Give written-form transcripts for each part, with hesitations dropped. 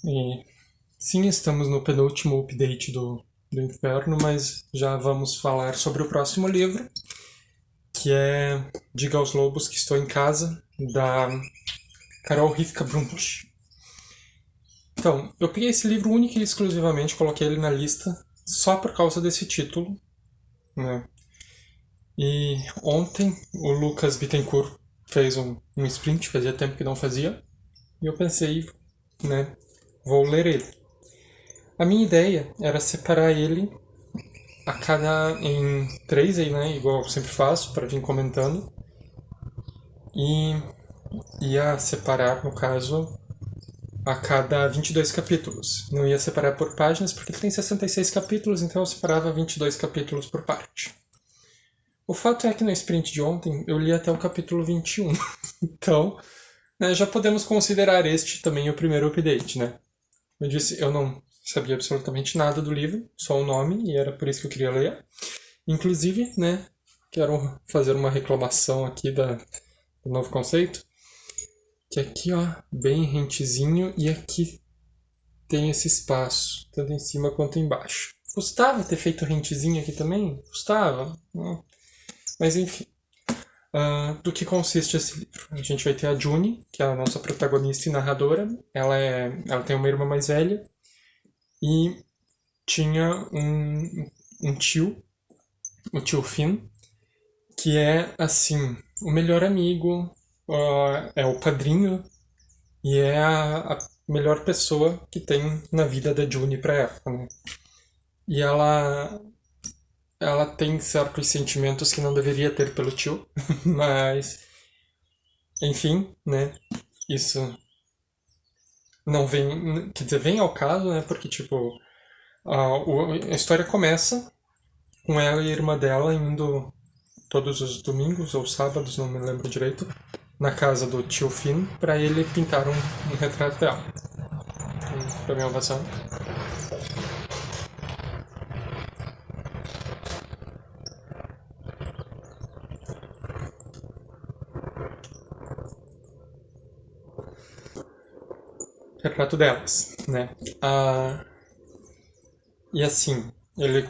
E sim, estamos no penúltimo update do Inferno, mas já vamos falar sobre o próximo livro, que é Diga aos Lobos que Estou em Casa, da Carol Rivka Brunch. Então, eu peguei esse livro único e exclusivamente, coloquei ele na lista só por causa desse título, né? E ontem o Lucas Bittencourt fez um sprint, fazia tempo que não fazia, e eu pensei, né, vou ler ele. A minha ideia era separar ele a cada em três aí, né, igual eu sempre faço, para vir comentando, e ia separar, no caso, a cada 22 capítulos. Não ia separar por páginas, porque ele tem 66 capítulos, então eu separava 22 capítulos por parte. O fato é que no sprint de ontem eu li até o capítulo 21. Então, né, já podemos considerar este também o primeiro update, né? Eu disse, eu não sabia absolutamente nada do livro, só o nome, e era por isso que eu queria ler. Inclusive, né, quero fazer uma reclamação aqui do novo conceito, que aqui, ó, bem rentezinho, e aqui tem esse espaço, tanto em cima quanto embaixo. Custava ter feito rentezinho aqui também? Custava. Mas enfim. Do que consiste esse livro? A gente vai ter a June, que é a nossa protagonista e narradora. Ela tem uma irmã mais velha e tinha um tio, o tio Finn, que é, assim, o melhor amigo, é o padrinho e é a melhor pessoa que tem na vida da June pra ela, né? E ela tem certos sentimentos que não deveria ter pelo tio, mas, enfim, né? Isso não vem, quer dizer, vem ao caso, né? Porque, tipo, a história começa com ela e a irmã dela indo todos os domingos ou sábados, não me lembro direito, na casa do tio Finn para ele pintar um retrato dela. Pra minha ovação. Retrato delas, né? E assim, ele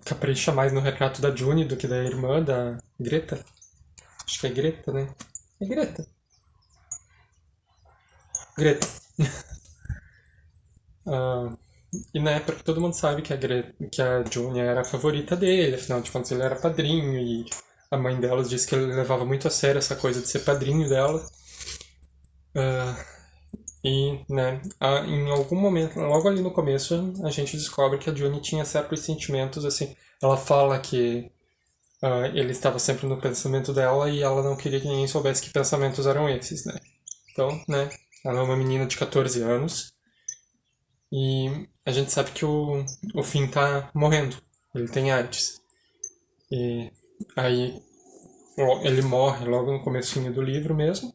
capricha mais no retrato da June do que da irmã, da Greta. Acho que é Greta, né? É Greta. Greta. Ah, e na época todo mundo sabe que a June era a favorita dele, afinal de contas ele era padrinho e a mãe delas disse que ele levava muito a sério essa coisa de ser padrinho dela. Ah, e, né, em algum momento, logo ali no começo, a gente descobre que a June tinha certos sentimentos, assim. Ela fala que ele estava sempre no pensamento dela e ela não queria que ninguém soubesse que pensamentos eram esses, né? Então, né, ela é uma menina de 14 anos e a gente sabe que o Finn tá morrendo. Ele tem AIDS. E aí ele morre logo no comecinho do livro mesmo.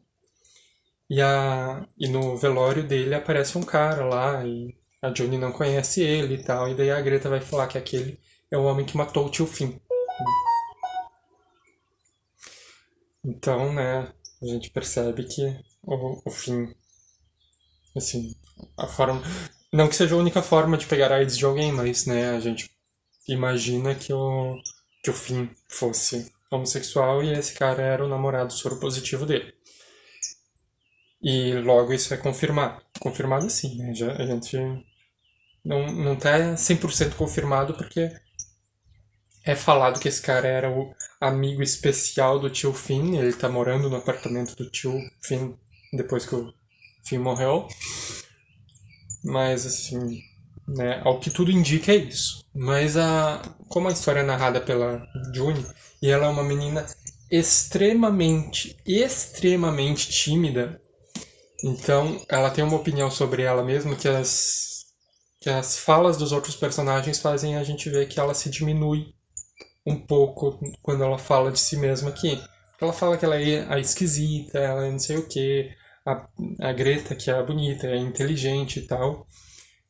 E no velório dele aparece um cara lá e a Johnny não conhece ele e tal. E daí a Greta vai falar que aquele é o homem que matou o tio Finn. Então, né, a gente percebe que o Finn, assim, a forma. Não que seja a única forma de pegar a AIDS de alguém, mas, né, a gente imagina que o Finn fosse homossexual e esse cara era o namorado soro positivo dele. E logo isso é confirmado. Confirmado sim, né? A gente não tá 100% confirmado porque é falado que esse cara era o amigo especial do tio Finn. Ele tá morando no apartamento do tio Finn depois que o Finn morreu. Mas, assim, né, ao que tudo indica é isso. Mas como a história é narrada pela June, e ela é uma menina extremamente, extremamente tímida, então ela tem uma opinião sobre ela mesma que as falas dos outros personagens fazem a gente ver que ela se diminui um pouco quando ela fala de si mesma aqui. Ela fala que ela é a esquisita, ela é não sei o que, a Greta que é a bonita, é inteligente e tal.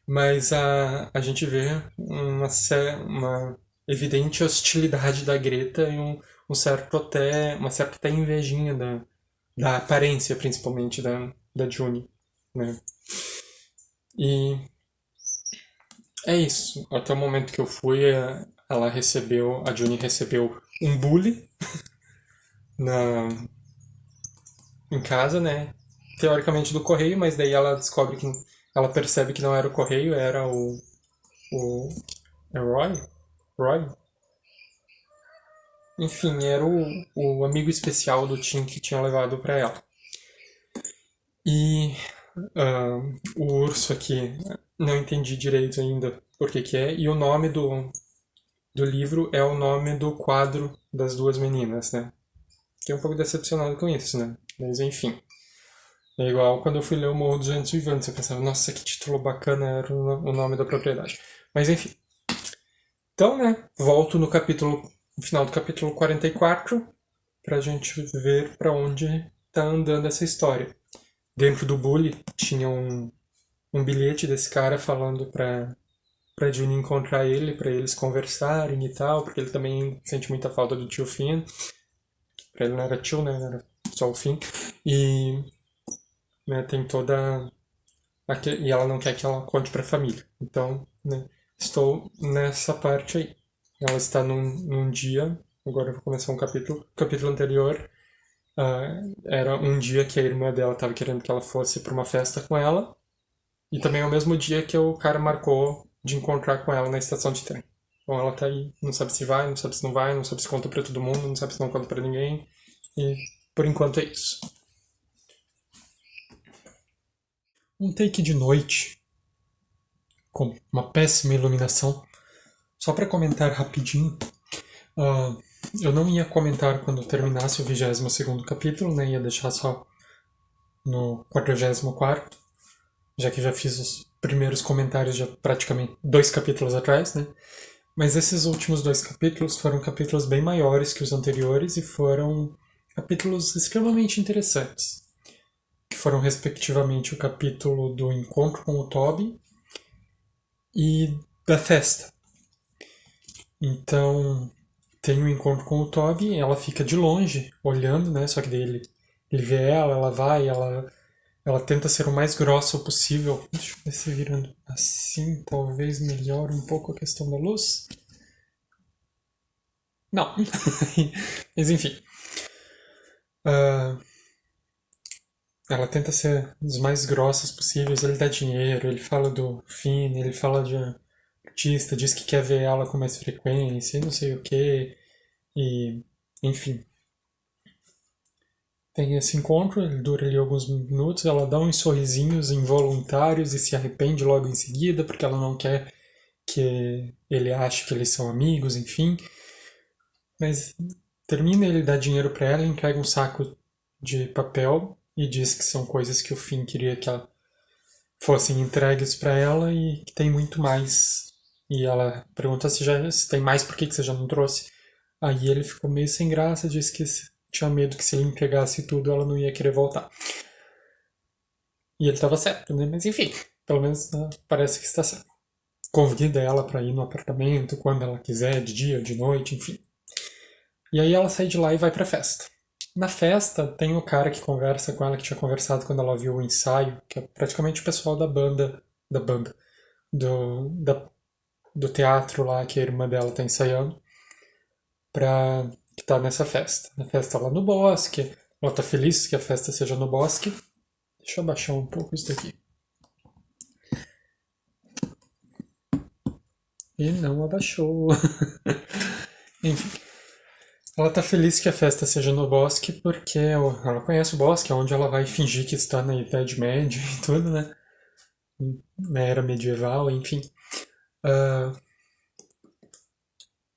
Mas a gente vê uma evidente hostilidade da Greta e uma certa até invejinha da aparência, principalmente, da June, né? E é isso. Até o momento que eu fui, a Juni recebeu um bully na, em casa, né? Teoricamente do correio, mas daí ela percebe que não era o correio, era o é Roy? Roy? Enfim, era o amigo especial do Tim que tinha levado pra ela. E ah, o urso aqui, não entendi direito ainda por que que é, e o nome do livro é o nome do quadro das duas meninas, né? Fiquei um pouco decepcionado com isso, né? Mas enfim. É igual quando eu fui ler o Morro dos Ventos Vivantes, eu pensava, nossa, que título bacana era o nome da propriedade. Mas enfim. Então, né, volto no final do capítulo 44, pra gente ver pra onde tá andando essa história. Dentro do bully tinha um bilhete desse cara falando pra Ginny encontrar ele, pra eles conversarem e tal, porque ele também sente muita falta do tio Finn. Pra ele não era tio, né, era só o Finn. E, né, tem toda... E ela não quer que ela conte pra família. Então, né, estou nessa parte aí. Ela está num dia, agora eu vou começar um capítulo. O capítulo anterior era um dia que a irmã dela estava querendo que ela fosse para uma festa com ela. E também é o mesmo dia que o cara marcou de encontrar com ela na estação de trem. Então ela tá aí, não sabe se vai, não sabe se não vai, não sabe se conta pra todo mundo, não sabe se não conta pra ninguém. E por enquanto é isso. Um take de noite, com uma péssima iluminação. Só para comentar rapidinho, eu não ia comentar quando terminasse o 22º capítulo, né? Ia deixar só no 44º, já que já fiz os primeiros comentários já praticamente 2 capítulos atrás, né? Mas esses últimos 2 capítulos foram capítulos bem maiores que os anteriores e foram capítulos extremamente interessantes, que foram respectivamente o capítulo do encontro com o Toby e da festa. Então, tem um encontro com o Toby, ela fica de longe, olhando, né? Só que daí ele vê ela vai, ela tenta ser o mais grossa possível. Deixa eu ver se virando assim, talvez melhore um pouco a questão da luz. Não. Mas enfim. Ela tenta ser os mais grossas possíveis, ele dá dinheiro, ele fala do Finn, ele fala de artista, diz que quer ver ela com mais frequência e não sei o que. E, enfim. Tem esse encontro, ele dura ali alguns minutos, ela dá uns sorrisinhos involuntários e se arrepende logo em seguida, porque ela não quer que ele ache que eles são amigos, enfim. Mas termina, ele dá dinheiro pra ela, entrega um saco de papel e diz que são coisas que o Finn queria que ela fossem entregues pra ela e que tem muito mais. E ela pergunta se tem mais, por que você já não trouxe? Aí ele ficou meio sem graça, disse que tinha medo que se ele entregasse tudo ela não ia querer voltar. E ele estava certo, né? Mas enfim, pelo menos parece que está certo. Convida ela para ir no apartamento quando ela quiser, de dia, de noite, enfim. E aí ela sai de lá e vai pra festa. Na festa tem o cara que conversa com ela, que tinha conversado quando ela viu o ensaio, que é praticamente o pessoal da banda, do, da, do teatro lá que a irmã dela tá ensaiando, que tá nessa festa. Na festa lá no bosque, ela tá feliz que a festa seja no bosque. Deixa eu abaixar um pouco isso daqui. E não abaixou. Enfim. Ela tá feliz que a festa seja no bosque porque ela conhece o bosque, é onde ela vai fingir que está na Idade Média e tudo, né? Na era medieval, enfim. Ah,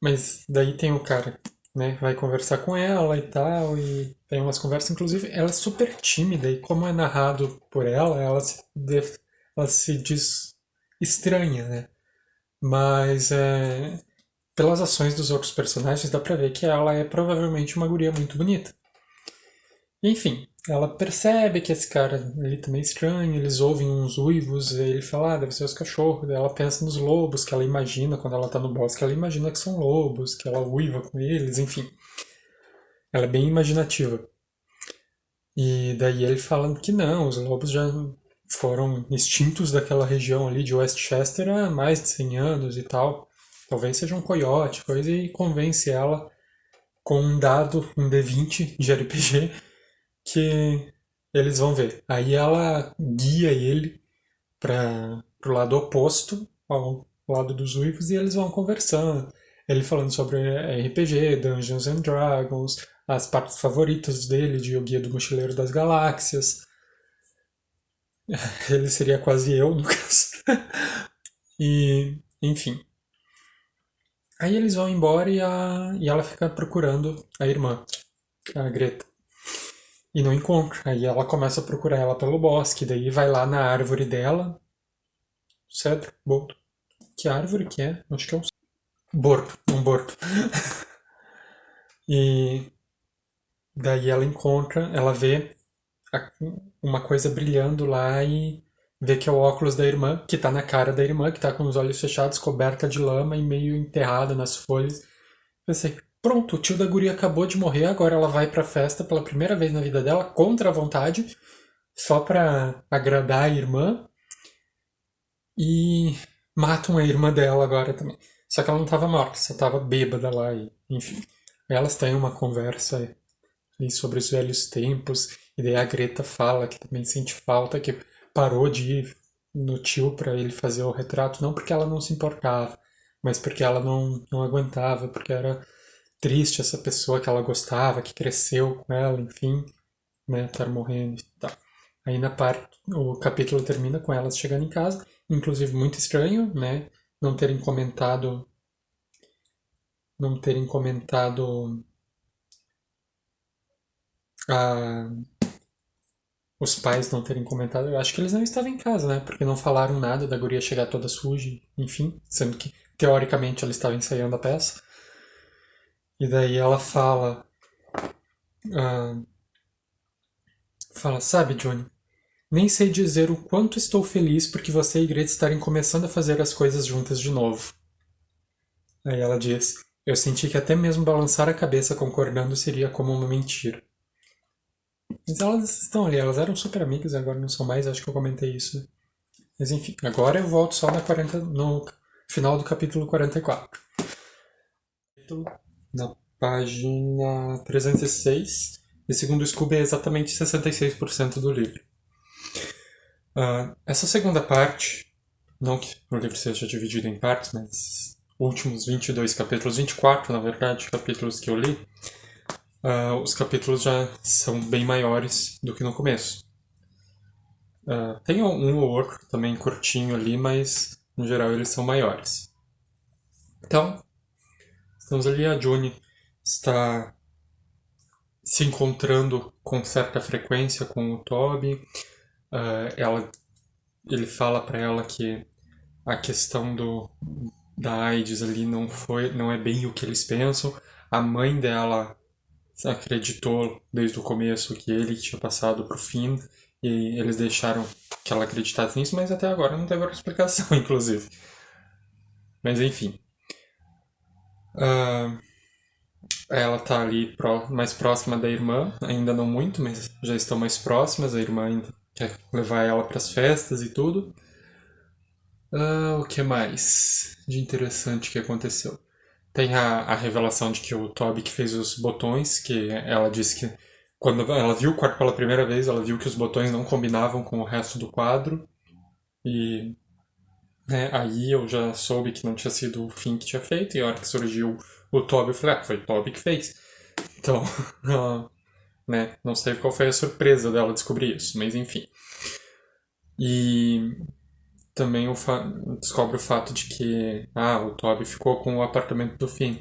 mas daí tem o cara, né? Vai conversar com ela e tal, e tem umas conversas. Inclusive, ela é super tímida e como é narrado por ela, ela se diz estranha, né? Mas pelas ações dos outros personagens dá pra ver que ela é provavelmente uma guria muito bonita. Enfim, ela percebe que esse cara ali também é estranho, eles ouvem uns uivos, e ele fala, deve ser os cachorros. Daí ela pensa nos lobos que ela imagina quando ela tá no bosque, ela imagina que são lobos, que ela uiva com eles, enfim. Ela é bem imaginativa. E daí ele falando que não, os lobos já foram extintos daquela região ali de Westchester há mais de 100 anos e tal. Talvez seja um coiote, coisa, e convence ela com um dado, um D20 de RPG, que eles vão ver. Aí ela guia ele para pro lado oposto, ao lado dos uivos, e eles vão conversando. Ele falando sobre RPG, Dungeons and Dragons, as partes favoritas dele de O Guia do Mochileiro das Galáxias. Ele seria quase eu, no caso. E, enfim. Aí eles vão embora e ela fica procurando a irmã, a Greta. E não encontra. Aí ela começa a procurar ela pelo bosque, daí vai lá na árvore dela. Cedro? Borto? Que árvore que é? Acho que é um borto, um borto. E daí ela encontra, ela vê uma coisa brilhando lá e vê que é o óculos da irmã, que tá na cara da irmã, que tá com os olhos fechados, coberta de lama e meio enterrada nas folhas. Pensei, pronto, o tio da guria acabou de morrer, agora ela vai pra festa pela primeira vez na vida dela, contra a vontade, só pra agradar a irmã, e matam a irmã dela agora também. Só que ela não tava morta, só tava bêbada lá, e, enfim. Elas têm uma conversa ali sobre os velhos tempos, e daí a Greta fala que também sente falta, que parou de ir no tio pra ele fazer o retrato, não porque ela não se importava, mas porque ela não aguentava, porque era triste essa pessoa que ela gostava, que cresceu com ela, enfim, né, estar morrendo e tal. Aí na parte, o capítulo termina com elas chegando em casa, inclusive muito estranho, né, não terem comentado, não terem comentado a, os pais não terem comentado. Eu acho que eles não estavam em casa, né, porque não falaram nada da guria chegar toda suja, enfim, sendo que teoricamente ela estava ensaiando a peça. E daí ela ah, sabe, Johnny, nem sei dizer o quanto estou feliz porque você e Greta estarem começando a fazer as coisas juntas de novo. Aí ela diz: eu senti que até mesmo balançar a cabeça concordando seria como uma mentira. Mas elas estão ali, elas eram super amigas, agora não são mais, acho que eu comentei isso, né? Mas enfim, agora eu volto só no final do capítulo 44. Na página 306, e segundo o Scooby é exatamente 66% do livro. Essa segunda parte, não que o livro seja dividido em partes, mas últimos 22 capítulos, 24 na verdade, capítulos que eu li, os capítulos já são bem maiores do que no começo. Tem um ou outro também curtinho ali, mas no geral eles são maiores. Então, estamos ali, a June está se encontrando com certa frequência com o Toby. Ele fala para ela que a questão da AIDS ali não é bem o que eles pensam. A mãe dela acreditou desde o começo que ele tinha passado pro Finn e eles deixaram que ela acreditasse nisso, mas até agora não teve outra explicação, inclusive. Mas enfim. Ela tá ali mais próxima da irmã, ainda não muito, mas já estão mais próximas. A irmã ainda quer levar ela para as festas e tudo. O que mais de interessante que aconteceu? Tem a revelação de que o Toby que fez os botões, que ela disse que quando ela viu o quarto pela primeira vez, ela viu que os botões não combinavam com o resto do quadro. E né, aí eu já soube que não tinha sido o Finn que tinha feito, e a hora que surgiu o Toby, eu falei, foi o Toby que fez. Então, né, não sei qual foi a surpresa dela descobrir isso, mas enfim. E também descobre o fato de que o Toby ficou com o apartamento do Finn.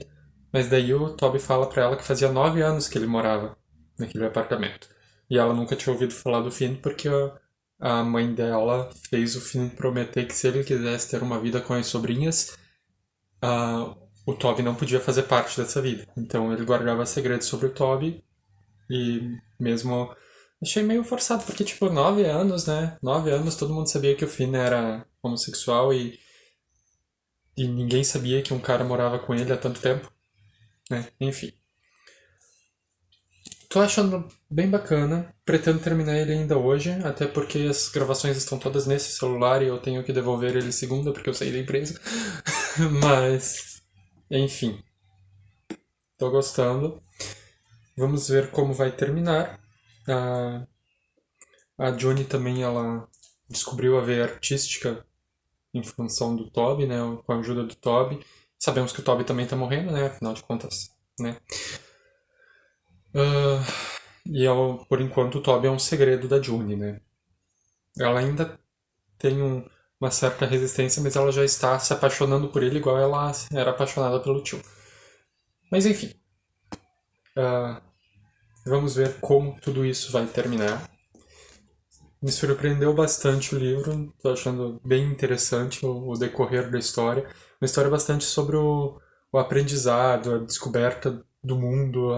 Mas daí o Toby fala pra ela que fazia 9 anos que ele morava naquele apartamento. E ela nunca tinha ouvido falar do Finn porque a mãe dela fez o Finn prometer que se ele quisesse ter uma vida com as sobrinhas, o Toby não podia fazer parte dessa vida. Então ele guardava segredos sobre o Toby e mesmo... Achei meio forçado, porque, tipo, 9 anos, né? 9 anos todo mundo sabia que o Finn era homossexual e ninguém sabia que um cara morava com ele há tanto tempo, né? Enfim. Tô achando bem bacana. Pretendo terminar ele ainda hoje, até porque as gravações estão todas nesse celular e eu tenho que devolver ele segunda porque eu saí da empresa. Mas, enfim, tô gostando. Vamos ver como vai terminar. A, a Juni também, ela descobriu a veia artística em função do Toby, né? Com a ajuda do Toby. Sabemos que o Toby também tá morrendo, né? Afinal de contas, né? Ah, e por enquanto o Toby é um segredo da Juni, né? Ela ainda tem uma certa resistência, mas ela já está se apaixonando por ele igual ela era apaixonada pelo tio. Mas enfim, ah, vamos ver como tudo isso vai terminar. Me surpreendeu bastante o livro, tô achando bem interessante o decorrer da história. Uma história bastante sobre o aprendizado, a descoberta do mundo,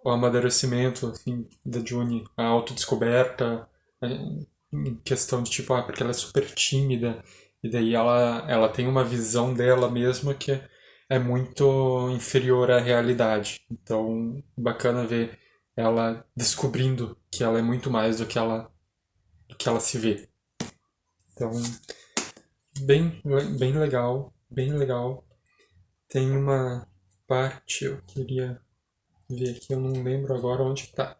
o amadurecimento assim, da Juni, a autodescoberta, em questão de tipo, porque ela é super tímida, e daí ela tem uma visão dela mesma que é muito inferior à realidade. Então, bacana ver ela descobrindo que ela é muito mais do que ela se vê. Então, bem legal, bem legal. Tem uma parte, eu queria ver aqui, eu não lembro agora onde tá.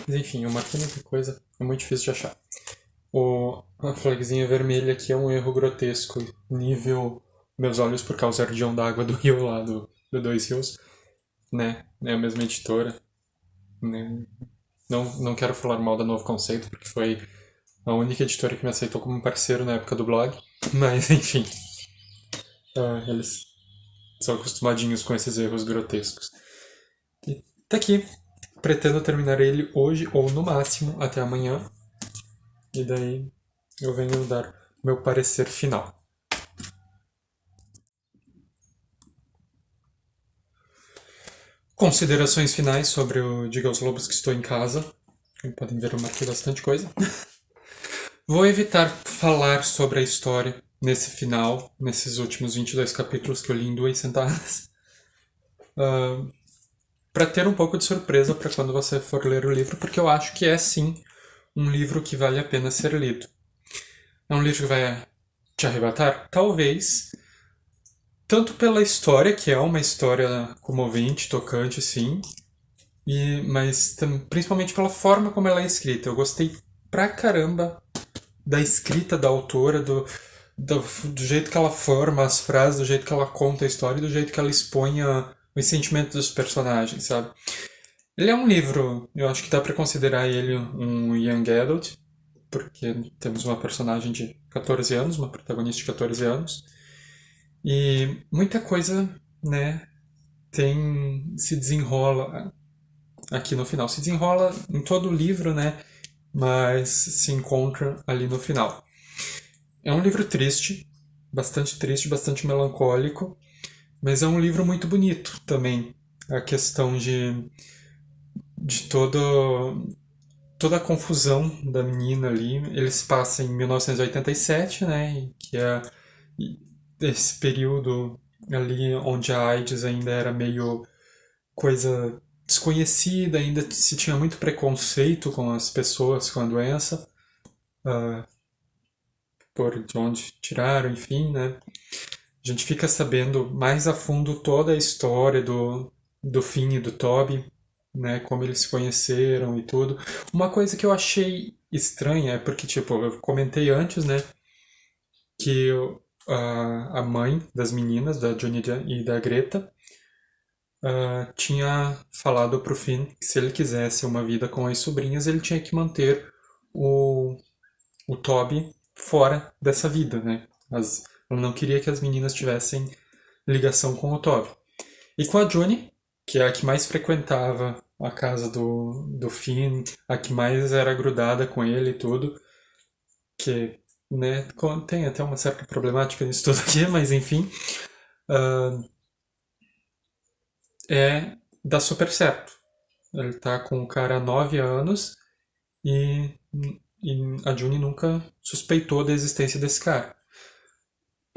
Mas enfim, eu marquei muita coisa, é muito difícil de achar. A flagzinha vermelha aqui é um erro grotesco, nível Meus Olhos por Causa Ardiam d'Água do Rio lá, do Dois Rios, né? É a mesma editora, né? Não quero falar mal da Novo Conceito, porque foi a única editora que me aceitou como parceiro na época do blog, mas enfim, eles são acostumadinhos com esses erros grotescos. E tá aqui, pretendo terminar ele hoje ou no máximo até amanhã, e daí eu venho dar meu parecer final. Considerações finais sobre o Diga aos Lobos que estou em casa. Como podem ver, eu marquei bastante coisa. Vou evitar falar sobre a história nesse final, nesses últimos 22 capítulos que eu li em 2 sentadas. Para ter um pouco de surpresa para quando você for ler o livro, porque eu acho que é sim um livro que vale a pena ser lido. É um livro que vai te arrebatar? Talvez. Tanto pela história, que é uma história comovente, tocante, sim, mas principalmente pela forma como ela é escrita. Eu gostei pra caramba da escrita da autora, do jeito que ela forma as frases, do jeito que ela conta a história, do jeito que ela expõe os sentimentos dos personagens, sabe? Ele é um livro, eu acho que dá pra considerar ele um young adult, porque temos uma personagem de 14 anos, uma protagonista de 14 anos, e muita coisa, né, se desenrola aqui no final. Se desenrola em todo o livro, né, mas se encontra ali no final. É um livro triste, bastante melancólico, mas é um livro muito bonito também. A questão de toda a confusão da menina ali. Ele se passa em 1987, né? Que é esse período ali onde a AIDS ainda era meio coisa desconhecida, ainda se tinha muito preconceito com as pessoas com a doença, uh, por de onde tiraram, enfim, né? A gente fica sabendo mais a fundo toda a história do Finn e do Toby, né? Como eles se conheceram e tudo. Uma coisa que eu achei estranha é porque, tipo, eu comentei antes, né? Que a mãe das meninas, da Johnny e da Greta, tinha falado pro Finn que se ele quisesse uma vida com as sobrinhas, ele tinha que manter o, o Toby fora dessa vida, né? Ela não queria que as meninas tivessem ligação com o Toby. E com a Johnny, que é a que mais frequentava a casa do Finn, a que mais era grudada com ele e tudo, que, né, tem até uma certa problemática nisso tudo aqui, mas enfim, é dá super certo. Ele tá com o cara há 9 anos e, e a Juni nunca suspeitou da existência desse cara.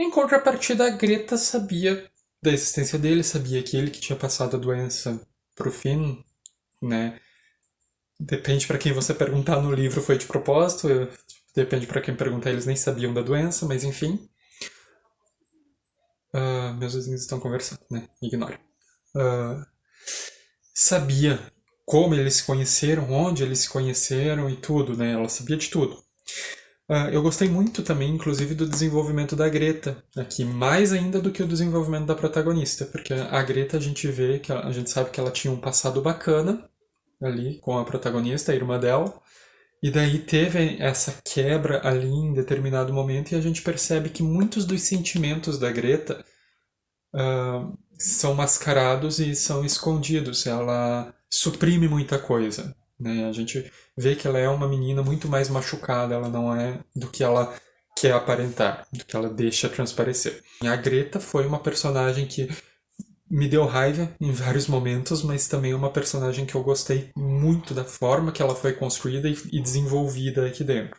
Em contrapartida, a Greta sabia da existência dele, sabia que ele que tinha passado a doença pro Finn, né? Depende para quem você perguntar no livro, foi de propósito, depende para quem perguntar, eles nem sabiam da doença, mas enfim. Meus vizinhos estão conversando, né? Ignora. Uh, sabia como eles se conheceram, onde eles se conheceram e tudo, né? Ela sabia de tudo. Eu gostei muito também, inclusive, do desenvolvimento da Greta aqui, mais ainda do que o desenvolvimento da protagonista, porque a Greta a gente vê que a gente sabe que ela tinha um passado bacana ali com a protagonista, a irmã dela, e daí teve essa quebra ali em determinado momento e a gente percebe que muitos dos sentimentos da Greta são mascarados e são escondidos. Ela suprime muita coisa. Né? A gente vê que ela é uma menina muito mais machucada, ela não é do que ela quer aparentar, do que ela deixa transparecer. A Greta foi uma personagem que me deu raiva em vários momentos, mas também é uma personagem que eu gostei muito da forma que ela foi construída e desenvolvida aqui dentro.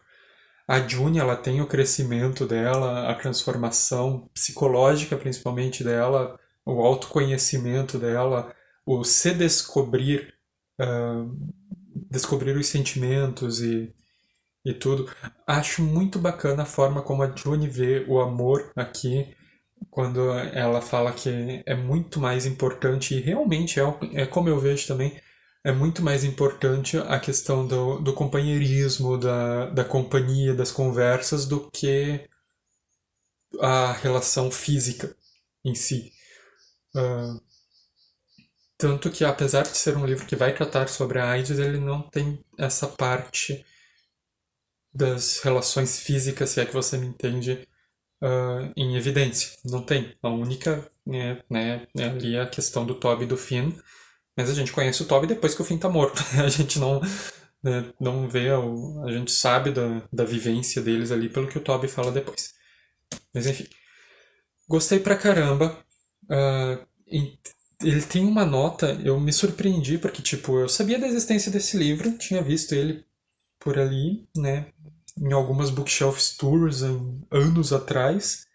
A June, ela tem o crescimento dela, a transformação psicológica, principalmente dela, o autoconhecimento dela, o se descobrir, uh, descobrir os sentimentos e tudo. Acho muito bacana a forma como a June vê o amor aqui, quando ela fala que é muito mais importante, e realmente é como eu vejo também, é muito mais importante a questão do companheirismo, da companhia, das conversas, do que a relação física em si. Uh, Tanto que, apesar de ser um livro que vai tratar sobre a AIDS, ele não tem essa parte das relações físicas, se é que você me entende, em evidência. Não tem. A única é ali a questão do Toby e do Finn, mas a gente conhece o Toby depois que o Finn tá morto. A gente não, né, não vê, a gente sabe da vivência deles ali pelo que o Toby fala depois. Mas enfim. Gostei pra caramba. Uh, ele tem uma nota, eu me surpreendi, porque, tipo, eu sabia da existência desse livro, tinha visto ele por ali, né, em algumas bookshelf tours anos atrás,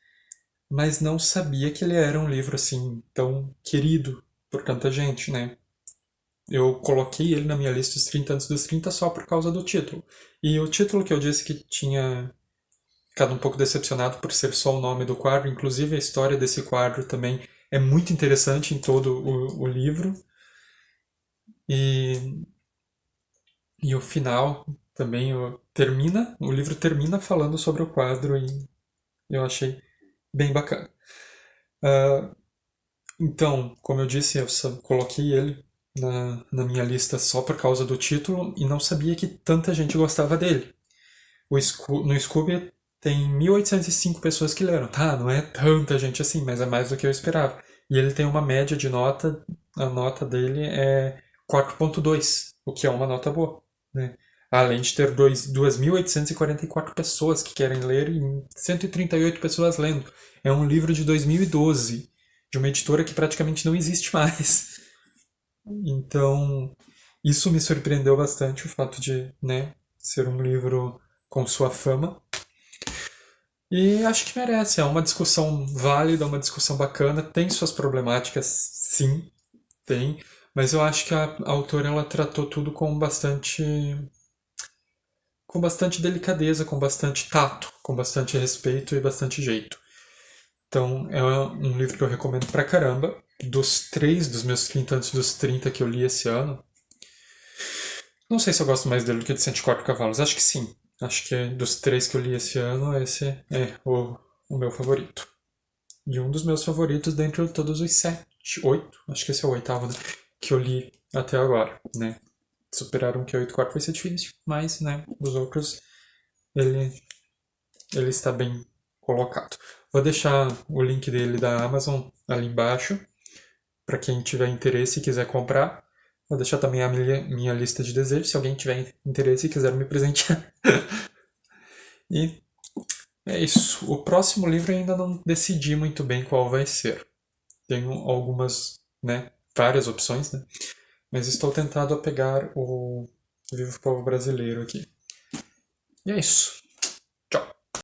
mas não sabia que ele era um livro assim tão querido por tanta gente, né? Eu coloquei ele na minha lista dos 30 antes dos 30 só por causa do título. E o título que eu disse que tinha ficado um pouco decepcionado por ser só o nome do quadro, inclusive a história desse quadro também é muito interessante em todo o livro. E, e o final também o livro termina falando sobre o quadro e eu achei bem bacana. Então, como eu disse, eu coloquei ele na minha lista só por causa do título e não sabia que tanta gente gostava dele. No Scooby tem 1.805 pessoas que leram. Tá, não é tanta gente assim, mas é mais do que eu esperava. E ele tem uma média de nota, a nota dele é 4.2, o que é uma nota boa. Né? Além de ter 2.844 pessoas que querem ler e 138 pessoas lendo. É um livro de 2012, de uma editora que praticamente não existe mais. Então, isso me surpreendeu bastante, o fato de, né, ser um livro com sua fama. E acho que merece, é uma discussão válida, uma discussão bacana, tem suas problemáticas, sim, tem, mas eu acho que a autora ela tratou tudo com bastante delicadeza, com bastante tato, com bastante respeito e bastante jeito. Então, é um livro que eu recomendo pra caramba. Dos meus 30 antes dos 30 que eu li esse ano, não sei se eu gosto mais dele do que de 104 Cavalos. Acho que sim. Acho que dos três que eu li esse ano, esse é o meu favorito. E um dos meus favoritos dentre todos os 7, 8, acho que esse é o oitavo, né, que eu li até agora, né. Superar um que é 8.4 vai ser difícil, mas, né, os outros, ele, ele está bem colocado. Vou deixar o link dele da Amazon ali embaixo, para quem tiver interesse e quiser comprar. Vou deixar também a minha lista de desejos, se alguém tiver interesse e quiser me presentear. E é isso. O próximo livro eu ainda não decidi muito bem qual vai ser. Tenho algumas, né, várias opções, né? Mas estou tentado a pegar o Vivo Povo Brasileiro aqui. E é isso.